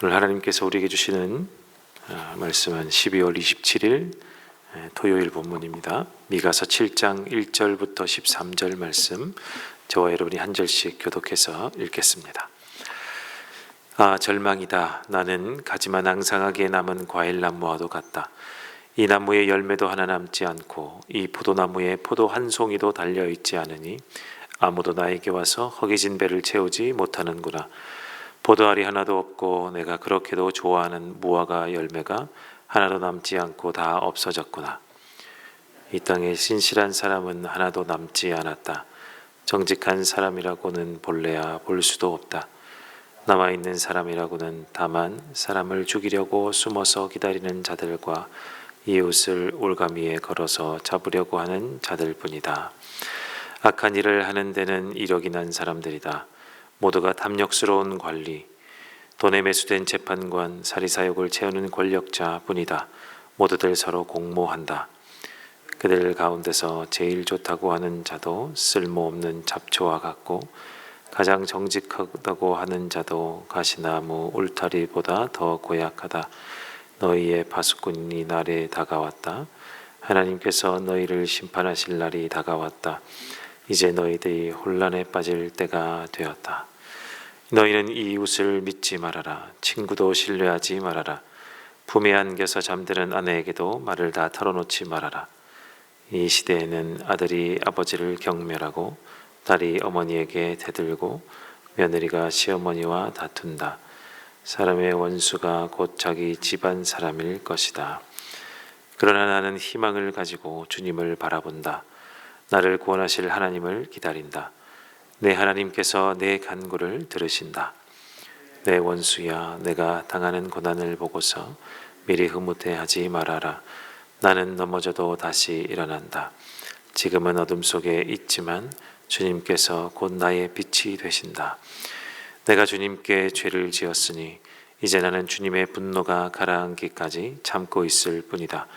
오늘 하나님께서 우리에게 주시는 말씀은 12월 27일 토요일 본문입니다. 미가서 7장 1절부터 13절 말씀, 저와 여러분이 한 절씩 교독해서 읽겠습니다. 절망이다. 나는 가지만 앙상하게 남은 과일나무와도 같다. 이 나무의 열매도 하나 남지 않고 이 포도나무에 포도 한 송이도 달려있지 않으니 아무도 나에게 와서 허기진 배를 채우지 못하는구나. 포도알이 하나도 없고 내가 그렇게도 좋아하는 무화과 열매가 하나도 남지 않고 다 없어졌구나. 이 땅에 신실한 사람은 하나도 남지 않았다. 정직한 사람이라고는 본래야 볼 수도 없다. 남아있는 사람이라고는 다만 사람을 죽이려고 숨어서 기다리는 자들과 이웃을 올가미에 걸어서 잡으려고 하는 자들뿐이다. 악한 일을 하는 데는 이력이 난 사람들이다. 모두가 탐욕스러운 관리, 돈에 매수된 재판관, 사리사욕을 채우는 권력자뿐이다. 모두들 서로 공모한다. 그들 가운데서 제일 좋다고 하는 자도 쓸모없는 잡초와 같고 가장 정직하다고 하는 자도 가시나무 울타리보다 더 고약하다. 너희의 파수꾼이 날에 다가왔다. 하나님께서 너희를 심판하실 날이 다가왔다. 이제 너희들이 혼란에 빠질 때가 되었다. 너희는 이웃을 믿지 말아라. 친구도 신뢰하지 말아라. 품에 안겨서 잠드는 아내에게도 말을 다 털어놓지 말아라. 이 시대에는 아들이 아버지를 경멸하고 딸이 어머니에게 대들고 며느리가 시어머니와 다툰다. 사람의 원수가 곧 자기 집안 사람일 것이다. 그러나 나는 희망을 가지고 주님을 바라본다. 나를 구원하실 하나님을 기다린다. 내 하나님께서 내 간구를 들으신다. 내 원수야, 내가 당하는 고난을 보고서 미리 흐뭇해하지 말아라. 나는 넘어져도 다시 일어난다. 지금은 어둠 속에 있지만 주님께서 곧 나의 빛이 되신다. 내가 주님께 죄를 지었으니 이제 나는 주님의 분노가 가라앉기까지 참고 있을 뿐이다.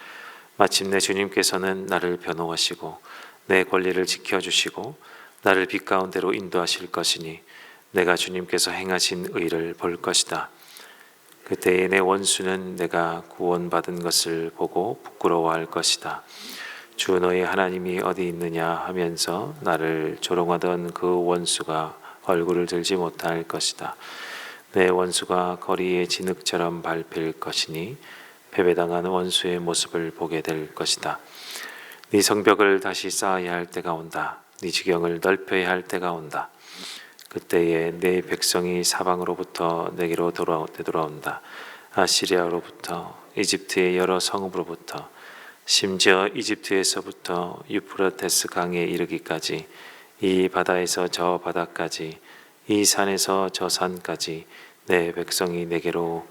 마침내 주님께서는 나를 변호하시고 내 권리를 지켜주시고 나를 빛 가운데로 인도하실 것이니 내가 주님께서 행하신 의를 볼 것이다. 그때에 내 원수는 내가 구원받은 것을 보고 부끄러워할 것이다. 주 너희 하나님이 어디 있느냐 하면서 나를 조롱하던 그 원수가 얼굴을 들지 못할 것이다. 내 원수가 거리의 진흙처럼 밟힐 것이니 패배당한 원수의 모습을 보게 될 것이다. 네 성벽을 다시 쌓아야 할 때가 온다. 네 지경을 넓혀야 할 때가 온다. 그때에 내 백성이 사방으로부터 내게로 되돌아온다. 아시리아로부터, 이집트의 여러 성읍으로부터, 심지어 이집트에서부터 유프라테스 강에 이르기까지, 이 바다에서 저 바다까지, 이 산에서 저 산까지 내 백성이 내게로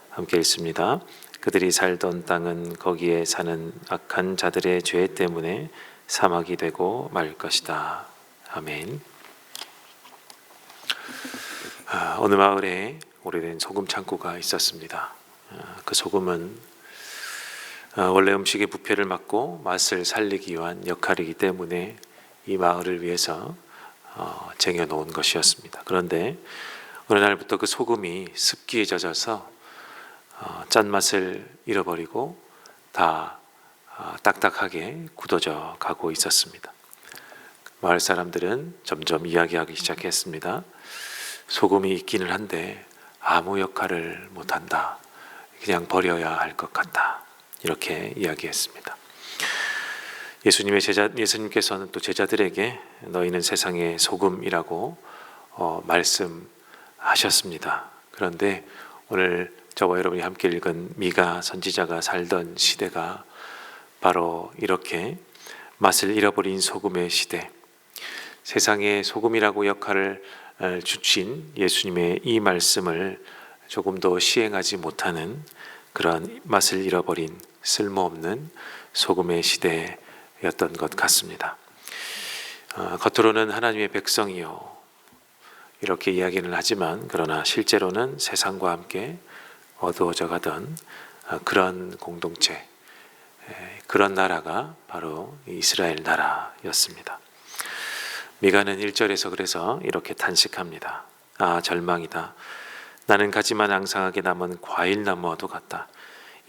함께 있습니다. 그들이 살던 땅은 거기에 사는 악한 자들의 죄 때문에 사막이 되고 말 것이다. 아멘. 어느 마을에 오래된 소금 창고가 있었습니다. 그 소금은 원래 음식의 부패를 막고 맛을 살리기 위한 역할이기 때문에 이 마을을 위해서 쟁여놓은 것이었습니다. 그런데 어느 날부터 그 소금이 습기에 젖어서 짠맛을 잃어버리고 다 딱딱하게 굳어져 가고 있었습니다. 마을 사람들은 점점 이야기하기 시작했습니다. 소금이 있기는 한데 아무 역할을 못한다. 그냥 버려야 할 것 같다. 이렇게 이야기했습니다. 예수님께서는 또 제자들에게 너희는 세상의 소금이라고 말씀하셨습니다. 그런데 오늘 저와 여러분이 함께 읽은 미가 선지자가 살던 시대가 바로 이렇게 맛을 잃어버린 소금의 시대, 세상의 소금이라고 역할을 주신 예수님의 이 말씀을 조금도 시행하지 못하는 그런 맛을 잃어버린 쓸모없는 소금의 시대였던 것 같습니다. 겉으로는 하나님의 백성이요 이렇게 이야기를 하지만 그러나 실제로는 세상과 함께 어두워져 가던 그런 공동체, 그런 나라가 바로 이스라엘 나라였습니다. 미가는 1절에서 그래서 이렇게 탄식합니다. 절망이다. 나는 가지만 앙상하게 남은 과일나무와도 같다.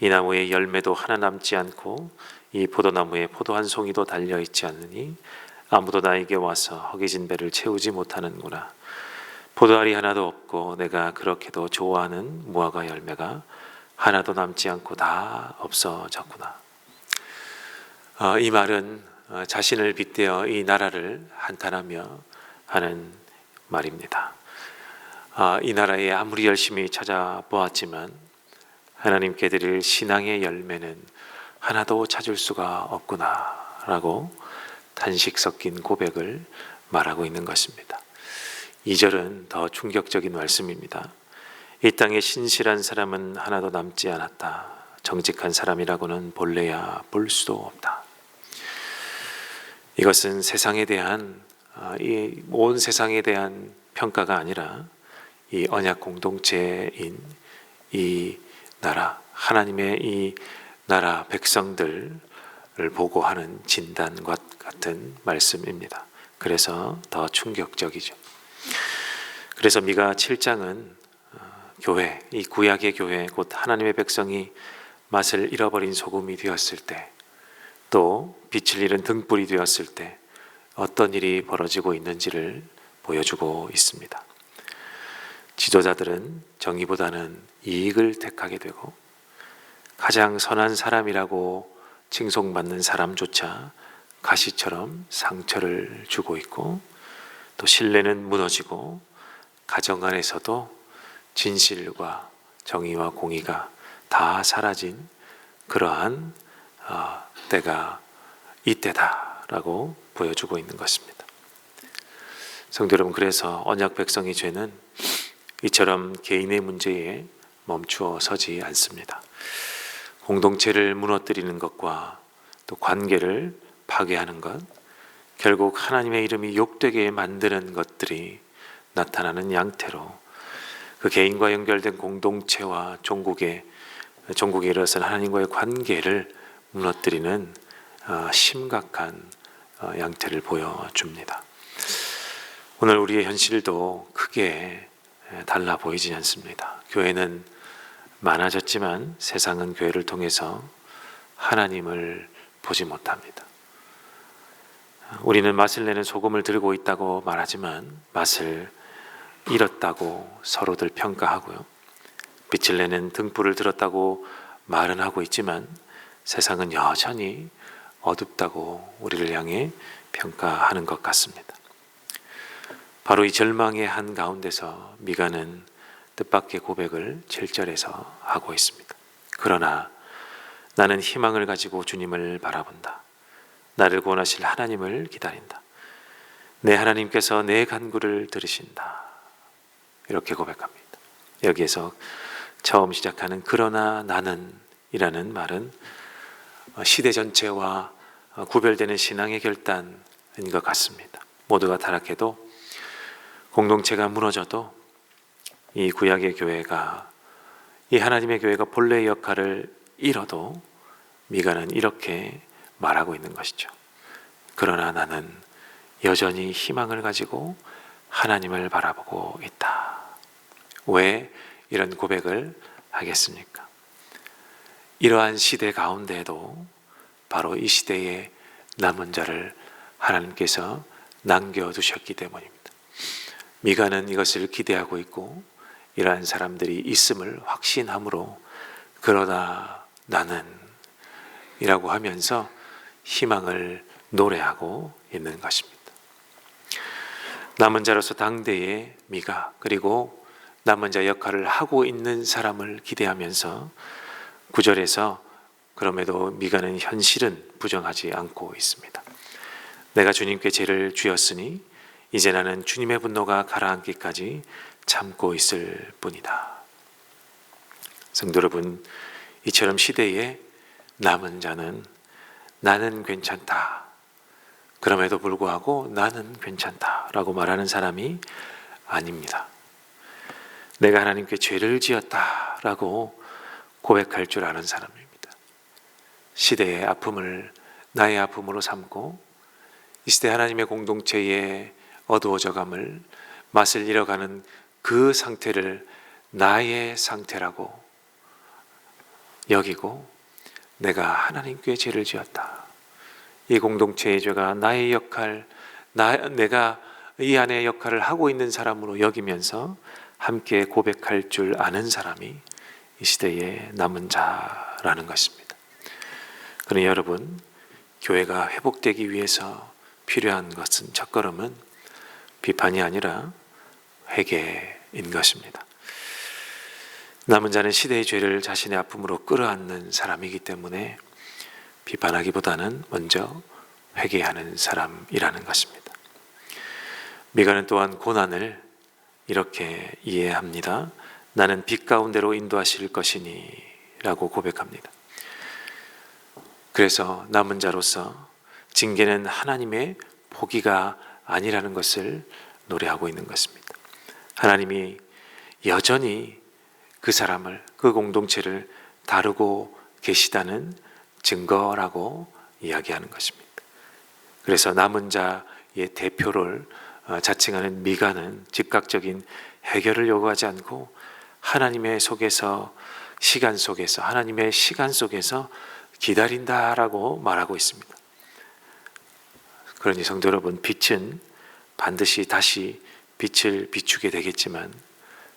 이 나무의 열매도 하나 남지 않고 이 포도나무에 포도 한 송이도 달려 있지 않으니 아무도 나에게 와서 허기진 배를 채우지 못하는구나. 포도알이 하나도 없고 내가 그렇게도 좋아하는 무화과 열매가 하나도 남지 않고 다 없어졌구나. 이 말은 자신을 빗대어 이 나라를 한탄하며 하는 말입니다. 이 나라에 아무리 열심히 찾아보았지만 하나님께 드릴 신앙의 열매는 하나도 찾을 수가 없구나 라고 탄식 섞인 고백을 말하고 있는 것입니다. 2절은 더 충격적인 말씀입니다. 이 땅에 신실한 사람은 하나도 남지 않았다. 정직한 사람이라고는 본래야 볼 수도 없다. 이것은 세상에 대한 이 온 세상에 대한 평가가 아니라 이 언약 공동체인 이 나라, 하나님의 이 나라 백성들을 보고 하는 진단과 같은 말씀입니다. 그래서 더 충격적이죠. 그래서 미가 7장은 교회, 이 구약의 교회, 곧 하나님의 백성이 맛을 잃어버린 소금이 되었을 때, 또 빛을 잃은 등불이 되었을 때 어떤 일이 벌어지고 있는지를 보여주고 있습니다. 지도자들은 정의보다는 이익을 택하게 되고 가장 선한 사람이라고 칭송받는 사람조차 가시처럼 상처를 주고 있고, 또 신뢰는 무너지고 가정 안에서도 진실과 정의와 공의가 다 사라진 그러한 때가 이때다라고 보여주고 있는 것입니다. 성도 여러분, 그래서 언약 백성의 죄는 이처럼 개인의 문제에 멈추어 서지 않습니다. 공동체를 무너뜨리는 것과 또 관계를 파괴하는 것, 결국 하나님의 이름이 욕되게 만드는 것들이 나타나는 양태로 그 개인과 연결된 공동체와 종국에 일어선 하나님과의 관계를 무너뜨리는 심각한 양태를 보여줍니다. 오늘 우리의 현실도 크게 달라 보이지 않습니다. 교회는 많아졌지만 세상은 교회를 통해서 하나님을 보지 못합니다. 우리는 맛을 내는 소금을 들고 있다고 말하지만 맛을 잃었다고 서로들 평가하고요. 빛을 내는 등불을 들었다고 말은 하고 있지만 세상은 여전히 어둡다고 우리를 향해 평가하는 것 같습니다. 바로 이 절망의 한가운데서 미가는 뜻밖의 고백을 7절에서 하고 있습니다. 그러나 나는 희망을 가지고 주님을 바라본다. 나를 구원하실 하나님을 기다린다. 내 하나님께서 내 간구를 들으신다. 이렇게 고백합니다. 여기에서 처음 시작하는 그러나 나는 이라는 말은 시대 전체와 구별되는 신앙의 결단인 것 같습니다. 모두가 타락해도, 공동체가 무너져도 이 구약의 교회가, 이 하나님의 교회가 본래의 역할을 잃어도 미가는 이렇게 말하고 있는 것이죠. 그러나 나는 여전히 희망을 가지고 하나님을 바라보고 있다. 왜 이런 고백을 하겠습니까? 이러한 시대 가운데에도 바로 이 시대에 남은 자를 하나님께서 남겨두셨기 때문입니다. 미가는 이것을 기대하고 있고 이러한 사람들이 있음을 확신함으로 그러나 나는 이라고 하면서 희망을 노래하고 있는 것입니다. 남은 자로서 당대의 미가, 그리고 남은 자 역할을 하고 있는 사람을 기대하면서 9절에서 그럼에도 미가는 현실은 부정하지 않고 있습니다. 내가 주님께 죄를 지었으니 이제 나는 주님의 분노가 가라앉기까지 참고 있을 뿐이다. 성도 여러분, 이처럼 시대에 남은 자는 나는 괜찮다, 그럼에도 불구하고 나는 괜찮다 라고 말하는 사람이 아닙니다. 내가 하나님께 죄를 지었다 라고 고백할 줄 아는 사람입니다. 시대의 아픔을 나의 아픔으로 삼고 이 시대 하나님의 공동체의 어두워져감을, 맛을 잃어가는 그 상태를 나의 상태라고 여기고 내가 하나님께 죄를 지었다. 이 공동체의 죄가 나의 역할, 내가 이 안에 역할을 하고 있는 사람으로 여기면서 함께 고백할 줄 아는 사람이 이 시대의 남은 자라는 것입니다. 그러니 여러분, 교회가 회복되기 위해서 필요한 것은 첫걸음은 비판이 아니라 회개인 것입니다. 남은 자는 시대의 죄를 자신의 아픔으로 끌어안는 사람이기 때문에 비판하기보다는 먼저 회개하는 사람이라는 것입니다. 미가는 또한 고난을 이렇게 이해합니다. 나는 빛 가운데로 인도하실 것이니 라고 고백합니다. 그래서 남은 자로서 징계는 하나님의 포기가 아니라는 것을 노래하고 있는 것입니다. 하나님이 여전히 그 사람을, 그 공동체를 다루고 계시다는 증거라고 이야기하는 것입니다. 그래서 남은 자의 대표를 자칭하는 미가는 즉각적인 해결을 요구하지 않고 하나님의 속에서, 시간 속에서, 하나님의 시간 속에서 기다린다라고 말하고 있습니다. 그러니 성도 여러분, 빛은 반드시 다시 빛을 비추게 되겠지만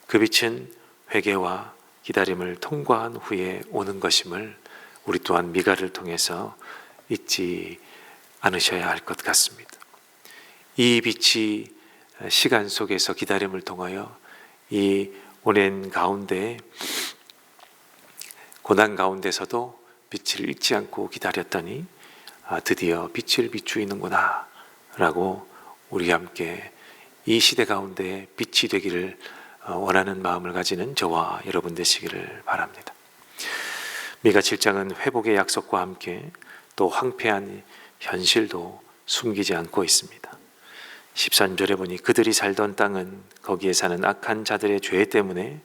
그 빛은 회개와 기다림을 통과한 후에 오는 것임을 우리 또한 미가를 통해서 잊지 않으셔야 할 것 같습니다. 이 빛이 시간 속에서 기다림을 통하여 이 오랜 가운데, 고난 가운데서도 빛을 잃지 않고 기다렸더니 드디어 빛을 비추이는구나 라고 우리 함께 이 시대 가운데 빛이 되기를 원하는 마음을 가지는 저와 여러분 되시기를 바랍니다. 미가 7장은 회복의 약속과 함께 또 황폐한 현실도 숨기지 않고 있습니다. 13절에 보니 그들이 살던 땅은 거기에 사는 악한 자들의 죄 때문에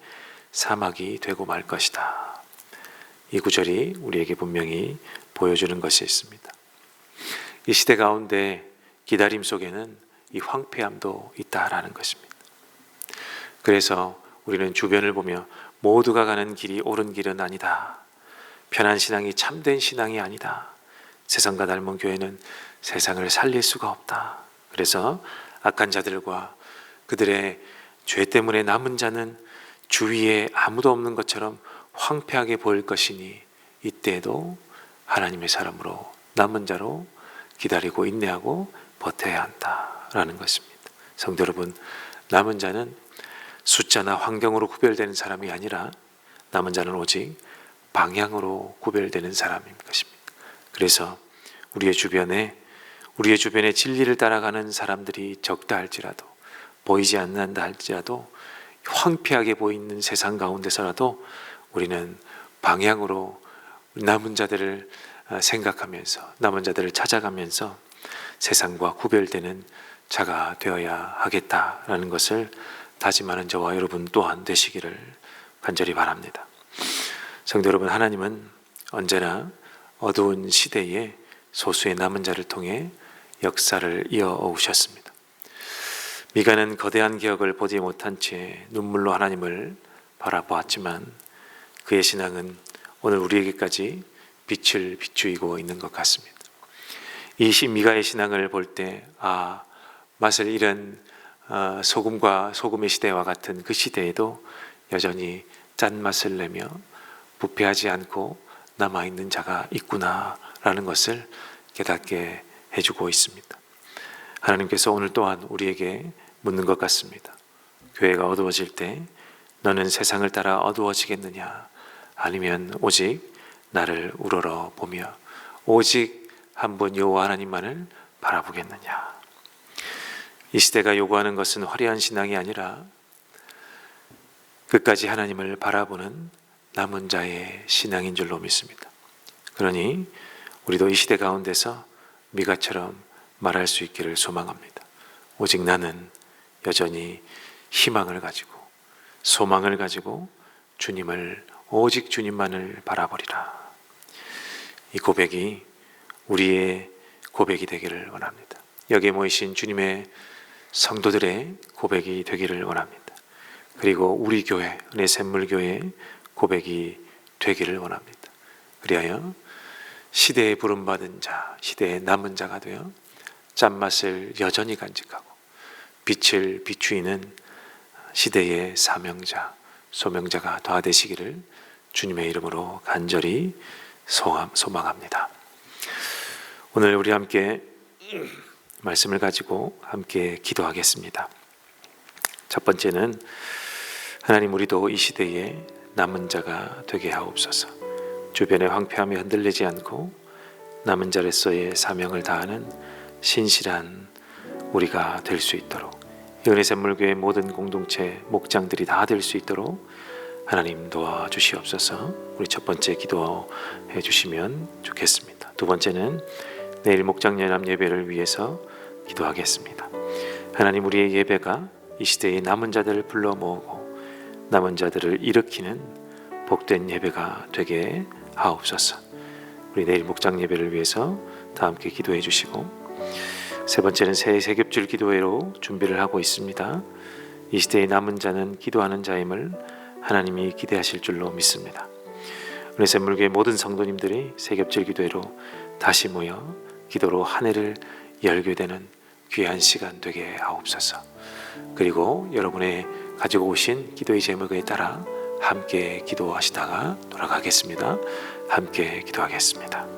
사막이 되고 말 것이다. 이 구절이 우리에게 분명히 보여주는 것이 있습니다. 이 시대 가운데 기다림 속에는 이 황폐함도 있다라는 것입니다. 그래서 우리는 주변을 보며 모두가 가는 길이 옳은 길은 아니다. 편한 신앙이 참된 신앙이 아니다. 세상과 닮은 교회는 세상을 살릴 수가 없다. 그래서 악한 자들과 그들의 죄 때문에 남은 자는 주위에 아무도 없는 것처럼 황폐하게 보일 것이니 이때에도 하나님의 사람으로 남은 자로 기다리고 인내하고 버텨야 한다라는 것입니다. 성도 여러분, 남은 자는 숫자나 환경으로 구별되는 사람이 아니라 남은 자는 오직 방향으로 구별되는 사람인 것입니다. 그래서 우리의 주변에 진리를 따라가는 사람들이 적다 할지라도, 보이지 않는다 할지라도, 황폐하게 보이는 세상 가운데서라도 우리는 방향으로 남은 자들을 생각하면서, 남은 자들을 찾아가면서 세상과 구별되는 자가 되어야 하겠다라는 것을 다짐하는 저와 여러분 또한 되시기를 간절히 바랍니다. 성도 여러분, 하나님은 언제나 어두운 시대에 소수의 남은 자를 통해 역사를 이어오셨습니다. 미가는 거대한 기억을 보지 못한 채 눈물로 하나님을 바라보았지만 그의 신앙은 오늘 우리에게까지 빛을 비추이고 있는 것 같습니다. 이 미가의 신앙을 볼 때 맛을 잃은 소금과 소금의 시대와 같은 그 시대에도 여전히 짠맛을 내며 부패하지 않고 남아있는 자가 있구나라는 것을 깨닫게 해주고 있습니다. 하나님께서 오늘 또한 우리에게 묻는 것 같습니다. 교회가 어두워질 때 너는 세상을 따라 어두워지겠느냐, 아니면 오직 나를 우러러 보며 오직 한 분 여호와 하나님만을 바라보겠느냐. 이 시대가 요구하는 것은 화려한 신앙이 아니라 끝까지 하나님을 바라보는 남은 자의 신앙인 줄로 믿습니다. 그러니 우리도 이 시대 가운데서 미가처럼 말할 수 있기를 소망합니다. 오직 나는 여전히 희망을 가지고 소망을 가지고 오직 주님만을 바라보리라. 이 고백이 우리의 고백이 되기를 원합니다. 여기에 모이신 주님의 성도들의 고백이 되기를 원합니다. 그리고 우리 교회 은혜샘물교회 고백이 되기를 원합니다. 그리하여 시대에 부름받은 자, 시대에 남은 자가 되어 짠맛을 여전히 간직하고 빛을 비추이는 시대의 사명자, 소명자가 다 되시기를 주님의 이름으로 간절히 소망합니다. 오늘 우리 함께 말씀을 가지고 함께 기도하겠습니다. 첫 번째는 하나님, 우리도 이 시대에 남은 자가 되게 하옵소서. 주변의 황폐함에 흔들리지 않고 남은 자로서의 사명을 다하는 신실한 우리가 될 수 있도록, 은혜샘물교회 모든 공동체 목장들이 다 될 수 있도록 하나님 도와주시옵소서. 우리 첫 번째 기도해 주시면 좋겠습니다. 두 번째는 내일 목장연합 예배를 위해서 기도하겠습니다. 하나님, 우리의 예배가 이 시대의 남은 자들을 불러 모으고 남은 자들을 일으키는 복된 예배가 되게 하옵소서. 우리 내일 목장 예배를 위해서 다 함께 기도해 주시고, 세 번째는 새해 세겹줄 기도회로 준비를 하고 있습니다. 이 시대의 남은 자는 기도하는 자임을 하나님이 기대하실 줄로 믿습니다. 은혜샘물교회 모든 성도님들이 세겹줄 기도회로 다시 모여 기도로 한 해를 열게 되는 귀한 시간 되게 하옵소서. 그리고 여러분의 가지고 오신 기도의 제목에 따라 함께 기도하시다가 돌아가겠습니다. 함께 기도하겠습니다.